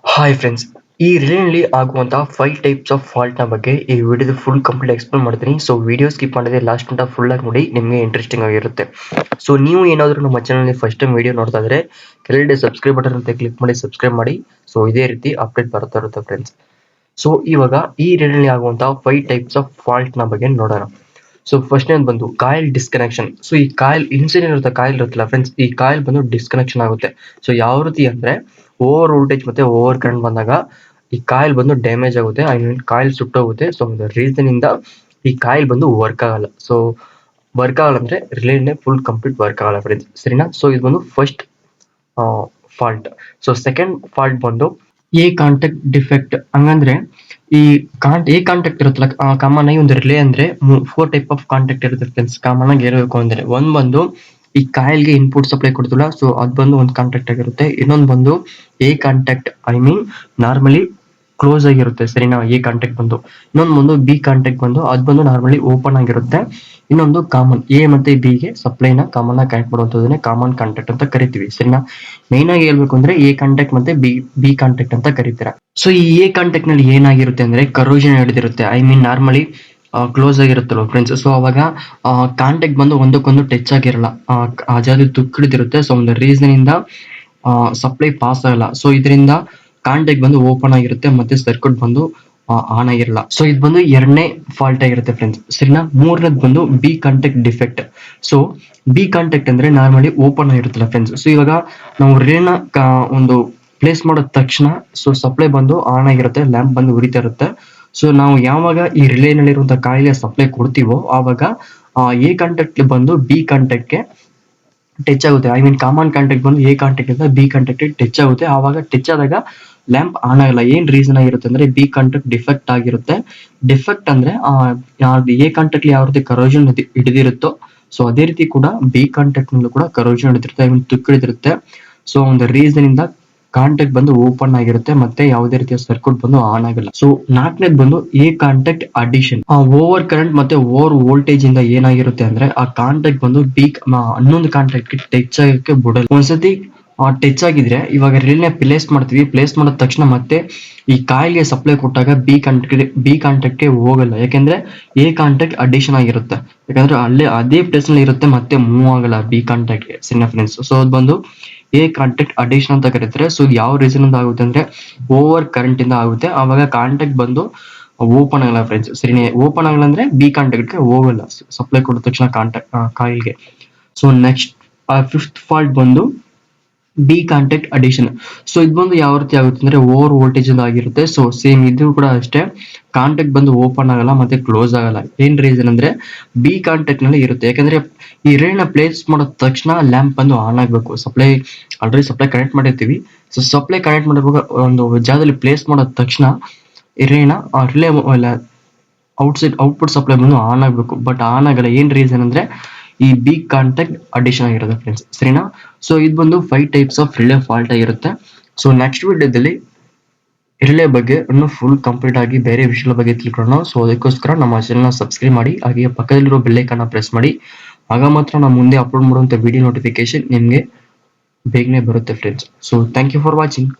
Hi friends, ಈ ರಿಲೇನಲ್ಲಿ ಆಗುವಂತಹ 5 types of fault ನ ಬಗ್ಗೆ ಈ ವಿಡಿಯೋದ ಫುಲ್ ಕಂಪ್ಲೀಟ್ ಎಕ್ಸ್ಪ್ಲೇನ್ ಮಾಡ್ತೀನಿ. ಸೊ ವಿಡಿಯೋ ಸ್ಕಿಪ್ ಮಾಡದೆ ಲಾಸ್ಟ್ ಗಂಟ ಫುಲ್ ಆಗಿ ನೋಡಿ, ನಿಮಗೆ ಇಂಟ್ರೆಸ್ಟಿಂಗ್ ಆಗಿರುತ್ತೆ. ಸೊ ನೀವು ಏನಾದರೂ ನಮ್ಮ ಚಾನಲ್ ಫಸ್ಟ್ ಟೈಮ್ ವಿಡಿಯೋ ನೋಡ್ತಾ ಇದ್ರೆ ಕೆಳಗಡೆ ಸಬ್ಸ್ಕ್ರೈಬ್ ಬಟನ್ ಅಂತ ಕ್ಲಿಕ್ ಮಾಡಿ ಸಬ್ಸ್ಕ್ರೈಬ್ ಮಾಡಿ. ಸೊ ಇದೇ ರೀತಿ ಅಪ್ಡೇಟ್ ಬರ್ತಾ ಇರುತ್ತೆ ಫ್ರೆಂಡ್ಸ್. ಸೊ ಇವಾಗ ಈ ರಿಲೇನಲ್ಲಿ ಆಗುವಂತಹ 5 ಟೈಪ್ಸ್ ಆಫ್ ಫಾಲ್ಟ್ ನ ಬಗ್ಗೆ ನೋಡೋಣ. ಸೊ ಫಸ್ಟ್ ಬಂದು ಕಾಯಿಲ್ ಡಿಸ್ಕನೆಕ್ಷನ್. ಸೊ ಈ ಕಾಯಿಲ್ ಇನ್ಸುಲಿನ್ ಇರುತ್ತೆ, ಕಾಯಿಲ್ ಇರುತ್ತಲ್ಲ ಫ್ರೆಂಡ್ಸ್, ಈ ಕಾಯಿಲ್ ಬಂದು ಡಿಸ್ಕನೆಕ್ಷನ್ ಆಗುತ್ತೆ. ಸೊ ಯಾವ ರೀತಿ ಅಂದ್ರೆ ಓವರ್ ವೋಲ್ಟೇಜ್ ಮತ್ತೆ ಓವರ್ ಕರೆಂಟ್ ಬಂದಾಗ ಈ ಕಾಯಿಲ್ ಬಂದು ಡ್ಯಾಮೇಜ್ ಆಗುತ್ತೆ, ಐ ಮೀನ್ ಕಾಯಿಲ್ ಸುಟ್ಟೋಗುತ್ತೆ. ಸೊ ಒಂದು ರೀಸನ್ ಇಂದ ಈ ಕಾಯಿಲ್ ಬಂದು ವರ್ಕ್ ಆಗಲ್ಲ. ಸೊ ವರ್ಕ್ ಆಗಲ್ಲ ಅಂದ್ರೆ ರಿಲೇನೇ ಫುಲ್ ಕಂಪ್ಲೀಟ್ ವರ್ಕ್ ಆಗಲ್ಲ ಫ್ರೆಂಡ್ಸ್, ಸರಿನಾ? ಸೊ ಇದು ಬಂದು first fault. So second fault ಬಂದು ಎ ಕಾಂಟ್ಯಾಕ್ಟ್ ಡಿಫೆಕ್ಟ್. ಹಂಗಂದ್ರೆ ಈ ಎ ಕಾಂಟ್ಯಾಕ್ಟ್ ಇರುತ್ತಲ್ಲ, ಕಾಮನ್ ಆಗಿ ಒಂದು ರಿಲೇ ಅಂದ್ರೆ 4 ಟೈಪ್ ಆಫ್ ಕಾಂಟ್ಯಾಕ್ಟ್ ಇರುತ್ತೆ ಫ್ರೆಂಡ್ಸ್. ಕಾಮನ್ ಆಗಿ ಹೇಳಬೇಕು ಅಂದ್ರೆ ಒಂದ್ ಬಂದು ಈ ಕಾಯಿಲ್ಗೆ ಇನ್ಪುಟ್ ಸಪ್ಲೈ ಕೊಡ್ತಿಲ್ಲ, ಸೊ ಅದ್ ಬಂದು ಒಂದು ಕಾಂಟ್ಯಾಕ್ಟ್ ಆಗಿರುತ್ತೆ. ಇನ್ನೊಂದು ಬಂದು A contact, I mean normally close ಆಗಿರುತ್ತೆ, ಸರಿನಾ? ಎ ಕಾಂಟ್ಯಾಕ್ಟ್ ಬಂದು. ಇನ್ನೊಂದು ಬಂದು ಬಿ ಕಾಂಟ್ಯಾಕ್ಟ್ ಬಂದು ಅದ್ ಬಂದು ನಾರ್ಮಲಿ ಓಪನ್ ಆಗಿರುತ್ತೆ. ಇನ್ನೊಂದು ಕಾಮನ್ ಎ ಮತ್ತೆ ಬಿ ಗೆ ಸಪ್ಲೈನ ಕಾಮನ್ ಆಗಿ ಕನೆಕ್ಟ್ ಮಾಡುವಂತದನ್ನೇ ಕಾಮನ್ ಕಾಂಟ್ಯಾಕ್ಟ್ ಅಂತ ಕರಿತೀವಿ, ಸರಿನಾ? ಮೈನ್ ಆಗಿ ಹೇಳ್ಬೇಕು ಅಂದ್ರೆ ಎ ಕಾಂಟ್ಯಾಕ್ಟ್ ಮತ್ತೆ ಬಿ ಕಾಂಟ್ಯಾಕ್ಟ್ ಅಂತ ಕರೀತೀರಾ. ಸೊ ಈ ಎ ಕಾಂಟ್ಯಾಕ್ಟ್ ನಲ್ಲಿ ಏನಾಗಿರುತ್ತೆ ಅಂದ್ರೆ ಕರೋಷನ್ ಹಿಡಿದಿರುತ್ತೆ, ಐ ಮೀನ್ ನಾರ್ಮಲಿ ಕ್ಲೋಸ್ ಆಗಿರುತ್ತಲ್ವ ಫ್ರೆಂಡ್ಸ್. ಸೊ ಅವಾಗ ಕಾಂಟ್ಯಾಕ್ಟ್ ಬಂದು ಒಂದಕ್ಕೊಂದು ಟಚ್ ಆಗಿರಲ್ಲ, ಆ ಜಾಗದಲ್ಲಿ ತುಕ್ಕಿಡಿದಿರುತ್ತೆ. ಸೊ ಒಂದು ರೀಸನ್ ಇಂದ ಸಪ್ಲೈ ಪಾಸ್ ಆಗಲ್ಲ. ಸೊ ಇದರಿಂದ ಕಾಂಟ್ಯಾಕ್ಟ್ ಬಂದು ಓಪನ್ ಆಗಿರುತ್ತೆ ಮತ್ತೆ ಸರ್ಕ್ಯೂಟ್ ಬಂದು ಆನ್ ಆಗಿರಲ್ಲ. ಸೊ ಇದು ಬಂದು ಎರಡನೇ ಫಾಲ್ಟ್ ಆಗಿರುತ್ತೆ ಫ್ರೆಂಡ್ಸ್, ಸರಿನಾ? ಮೂರನೇದು ಬಂದು B contact defect. So B contact ಅಂದ್ರೆ ನಾರ್ಮಲಿ ಓಪನ್ ಆಗಿರುತ್ತಲ್ಲ ಫ್ರೆಂಡ್ಸ್. ಸೊ ಇವಾಗ ನಾವು ರಿಲೇನ ಒಂದು ಪ್ಲೇಸ್ ಮಾಡಿದ ತಕ್ಷಣ ಸೊ ಸಪ್ಲೈ ಬಂದು ಆನ್ ಆಗಿರುತ್ತೆ, ಲ್ಯಾಂಪ್ ಬಂದು ಉರಿತಾ ಇರುತ್ತೆ. ಸೊ ನಾವು ಯಾವಾಗ ಈ ರಿಲೇನಲ್ಲಿರುವಂತಹ ಕಾಯಿಲೆ ಸಪ್ಲೈ ಕೊಡ್ತೀವೋ ಆವಾಗ ಎ ಕಾಂಟ್ಯಾಕ್ಟ್ ಬಂದು ಬಿ ಕಾಂಟ್ಯಾಕ್ಟ್ಗೆ ಟಚ್ ಆಗುತ್ತೆ, ಐ ಮೀನ್ ಕಾಮನ್ ಕಾಂಟ್ಯಾಕ್ಟ್ ಬಂದು ಎ ಕಾಂಟ್ಯಾಕ್ಟ್ ಇಂದ ಬಿ ಕಾಂಟ್ಯಾಕ್ಟ್ ಟಚ್ ಆಗುತ್ತೆ. ಆವಾಗ ಟಚ್ ಆದಾಗ ಲ್ಯಾಂಪ್ ಆನ್ ಆಗಲ್ಲ. ಏನ್ ರೀಸನ್ ಆಗಿರುತ್ತೆ ಅಂದ್ರೆ ಬಿ ಕಾಂಟ್ಯಾಕ್ಟ್ ಡಿಫೆಕ್ಟ್ ಆಗಿರುತ್ತೆ. ಡಿಫೆಕ್ಟ್ ಅಂದ್ರೆ ಎ ಕಾಂಟ್ಯಾಕ್ಟ್ ಯಾವ ರೀತಿ ಕರೋಷನ್ ಹಿಡಿದಿರುತ್ತೋ ಸೊ ಅದೇ ರೀತಿ ಕೂಡ ಬಿ ಕಾಂಟ್ಯಾಕ್ಟ್ ನಲ್ಲೂ ಕೂಡ ಕರೋಷನ್ ಹಿಡಿದಿರುತ್ತೆ, ಐ ಮೀನ್ ತುಕ್ಕಿಡಿದಿರುತ್ತೆ. ಸೊ ಒಂದು ರೀಸನ್ ಇಂದ ಕಾಂಟ್ಯಾಕ್ಟ್ ಬಂದು ಓಪನ್ ಆಗಿರುತ್ತೆ ಮತ್ತೆ ಯಾವುದೇ ರೀತಿಯ ಸರ್ಕ್ಯೂಟ್ ಬಂದು ಆನ್ ಆಗಲ್ಲ. ಸೊ ನಾಲ್ಕನೇದು ಬಂದು A contact addition. Over current ಮತ್ತೆ ಓವರ್ ವೋಲ್ಟೇಜ್ ಇಂದ ಏನಾಗಿರುತ್ತೆ ಅಂದ್ರೆ ಆ ಕಾಂಟ್ಯಾಕ್ಟ್ ಬಂದು ಹನ್ನೊಂದು ಕಾಂಟ್ಯಾಕ್ಟ್ ಟಚ್ ಆಗಕ್ಕೆ ಬಿಡಲ್ಲ. ಒಂದ್ಸತಿ ಟಚ್ ಆಗಿದ್ರೆ ಇವಾಗ ರಿಲೇನ ಪ್ಲೇಸ್ ಮಾಡ್ತೀವಿ, ಪ್ಲೇಸ್ ಮಾಡಿದ ತಕ್ಷಣ ಮತ್ತೆ ಈ ಕಾಯಿಲ್ಗೆ ಸಪ್ಲೈ ಕೊಟ್ಟಾಗ ಬಿ ಕಾಂಟ್ಯಾಕ್ಟ್ ಗೆ ಹೋಗಲ್ಲ, ಯಾಕೆಂದ್ರೆ ಎ ಕಾಂಟ್ಯಾಕ್ಟ್ ಅಡಿಷನ್ ಆಗಿರುತ್ತೆ. ಯಾಕಂದ್ರೆ ಅಲ್ಲೇ ಅದೇ ಪ್ಲೇಸ್ ನಲ್ಲಿ ಇರುತ್ತೆ, ಮತ್ತೆ ಮೂವ್ ಆಗಲ್ಲ ಬಿ ಕಾಂಟ್ಯಾಕ್ಟ್ ಗೆ, ಸರಿನಾ ಫ್ರೆಂಡ್ಸ್? ಸೊ ಅದು ಬಂದು ಎ ಕಾಂಟ್ಯಾಕ್ಟ್ ಅಡಿಷನ್ ಅಂತ ಕರೀತಾರೆ. ಸೊ ಯಾವ ರೀಸನ್ ಇಂದ ಆಗುತ್ತೆ ಅಂದ್ರೆ ಓವರ್ ಕರೆಂಟ್ ಇಂದ ಆಗುತ್ತೆ. ಆವಾಗ ಕಾಂಟ್ಯಾಕ್ಟ್ ಬಂದು ಓಪನ್ ಆಗಲ್ಲ ಫ್ರೆಂಡ್ಸ್, ಸರಿ? ಓಪನ್ ಆಗಲ್ಲ ಅಂದ್ರೆ ಬಿ ಕಾಂಟ್ಯಾಕ್ಟ್ ಗೆ ಹೋಗಲ್ಲ ಸಪ್ಲೈ ಕೊಟ್ಟ ತಕ್ಷಣ ಕಾಯಿಲ್ಗೆ. ಸೊ ನೆಕ್ಸ್ಟ್ ಫಿಫ್ತ್ ಫಾಲ್ಟ್ ಬಂದು ಬಿ ಕಾಂಟ್ಯಾಕ್ಟ್ ಅಡಿಷನ್. ಸೊ ಇದು ಬಂದು ಯಾವ ರೀತಿ ಆಗುತ್ತೆ ಅಂದ್ರೆ ಓವರ್ ವೋಲ್ಟೇಜ್ ಆಗಿರುತ್ತೆ. ಸೊ ಸೇಮ್ ಇದು ಕೂಡ ಅಷ್ಟೇ, ಕಾಂಟ್ಯಾಕ್ಟ್ ಬಂದು ಓಪನ್ ಆಗಲ್ಲ ಮತ್ತೆ ಕ್ಲೋಸ್ ಆಗಲ್ಲ. ಏನ್ ರೀಸನ್ ಅಂದ್ರೆ ಬಿ ಕಾಂಟ್ಯಾಕ್ಟ್ ನಲ್ಲಿ ಇರುತ್ತೆ. ಯಾಕಂದ್ರೆ ಈ ರೇನ ಪ್ಲೇಸ್ ಮಾಡಿದ ತಕ್ಷಣ ಲ್ಯಾಂಪ್ ಬಂದು ಆನ್ ಆಗ್ಬೇಕು. ಆಲ್ರೆಡಿ ಸಪ್ಲೈ ಕನೆಕ್ಟ್ ಮಾಡಿರ್ತೀವಿ. ಸೊ ಸಪ್ಲೈ ಕನೆಕ್ಟ್ ಮಾಡಿರುವಾಗ ಒಂದು ಜಾಗದಲ್ಲಿ ಪ್ಲೇಸ್ ಮಾಡಿದ ತಕ್ಷಣ ಈ ರೇನ ರಿಲೇ ಔಟ್ಪುಟ್ ಸಪ್ಲೈ ಬಂದು ಆನ್ ಆಗ್ಬೇಕು, ಬಟ್ ಆನ್ ಆಗಲ್ಲ. ಏನ್ ರೀಸನ್ ಅಂದ್ರೆ ಈ ಬಿ ಕಾಂಟ್ಯಾಕ್ಟ್ ಅಡಿಷನ್ ಆಗಿರುತ್ತೆ ಫ್ರೆಂಡ್ಸ್, ಸರಿನಾ? ಸೊ ಇದು ಬಂದು 5 ಟೈಪ್ಸ್ ಆಫ್ ರಿಲೇ ಫಾಲ್ಟ್ ಆಗಿರುತ್ತೆ. ಸೊ ನೆಕ್ಸ್ಟ್ ವಿಡಿಯೋದಲ್ಲಿ ರಿಲೇ ಬಗ್ಗೆ ಇನ್ನು ಫುಲ್ ಕಂಪ್ಲೀಟ್ ಆಗಿ ಬೇರೆ ವಿಷಯಗಳ ಬಗ್ಗೆ ತಿಳ್ಕೊಳ್ಳೋಣ. ಸೊ ಅದಕ್ಕೋಸ್ಕರ ನಮ್ಮ ಚಾನೆಲ್ನ ಸಬ್ಸ್ಕ್ರೈಬ್ ಮಾಡಿ, ಹಾಗೆ ಪಕ್ಕದಲ್ಲಿರೋ ಬೆಲ್ ಐಕಾನ್ ಪ್ರೆಸ್ ಮಾಡಿ. ಆಗ ಮಾತ್ರ ನಾವು ಮುಂದೆ ಅಪ್ಲೋಡ್ ಮಾಡುವಂತ ವಿಡಿಯೋ ನೋಟಿಫಿಕೇಶನ್ ನಿಮಗೆ ಬೇಗನೆ ಬರುತ್ತೆ friends. So thank you for watching.